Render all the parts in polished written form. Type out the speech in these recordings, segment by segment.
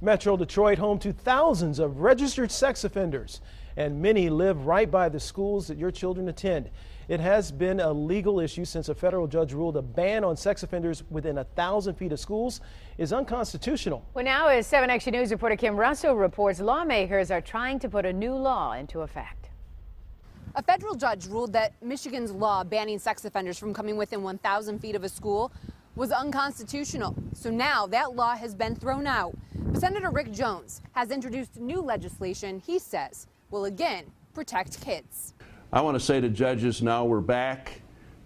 Metro Detroit, home to thousands of registered sex offenders, and many live right by the schools that your children attend. It has been a legal issue since a federal judge ruled a ban on sex offenders within 1,000 feet of schools is unconstitutional. Well, now as 7 Action News reporter Kim Russell reports, lawmakers are trying to put a new law into effect. A federal judge ruled that Michigan's law banning sex offenders from coming within 1,000 feet of a school was unconstitutional. So now that law has been thrown out. But Senator Rick Jones has introduced new legislation he says will again protect kids. I want to say to judges, now we're back.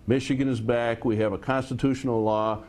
Michigan is back. We have a constitutional law.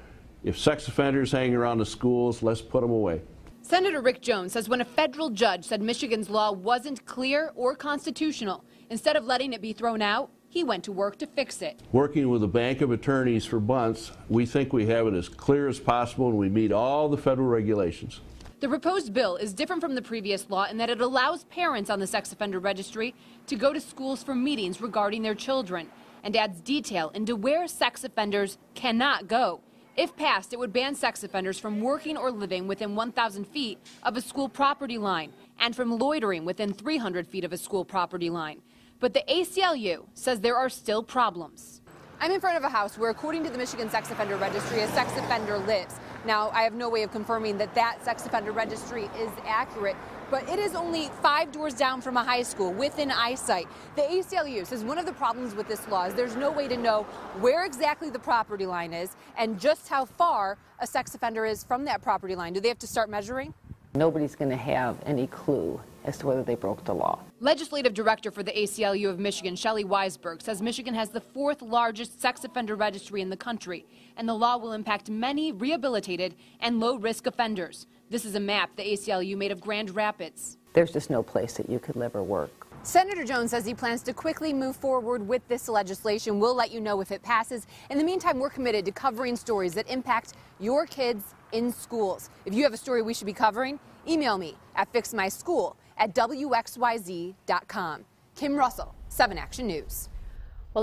If sex offenders hang around the schools, let's put them away. Senator Rick Jones says when a federal judge said Michigan's law wasn't clear or constitutional, instead of letting it be thrown out, he went to work to fix it. Working with a bank of attorneys for months, we think we have it as clear as possible and we meet all the federal regulations. The proposed bill is different from the previous law in that it allows parents on the sex offender registry to go to schools for meetings regarding their children and adds detail into where sex offenders cannot go. If passed, it would ban sex offenders from working or living within 1,000 feet of a school property line and from loitering within 300 feet of a school property line. But the ACLU says there are still problems. I'm in front of a house where, according to the Michigan Sex Offender Registry, a sex offender lives. Now, I have no way of confirming that that sex offender registry is accurate, but it is only 5 doors down from a high school within eyesight. The ACLU says one of the problems with this law is there's no way to know where exactly the property line is and just how far a sex offender is from that property line. Do they have to start measuring? Nobody's going to have any clue as to whether they broke the law. Legislative Director for the ACLU of Michigan, Shelley Weisberg, says Michigan has the 4th largest sex offender registry in the country, and the law will impact many rehabilitated and low-risk offenders. This is a map the ACLU made of Grand Rapids. There's just no place that you could live or work. Senator Jones says he plans to quickly move forward with this legislation. We'll let you know if it passes. In the meantime, we're committed to covering stories that impact your kids in schools. If you have a story we should be covering, email me at fixmyschool@WXYZ.com. Kim Russell, 7 Action News.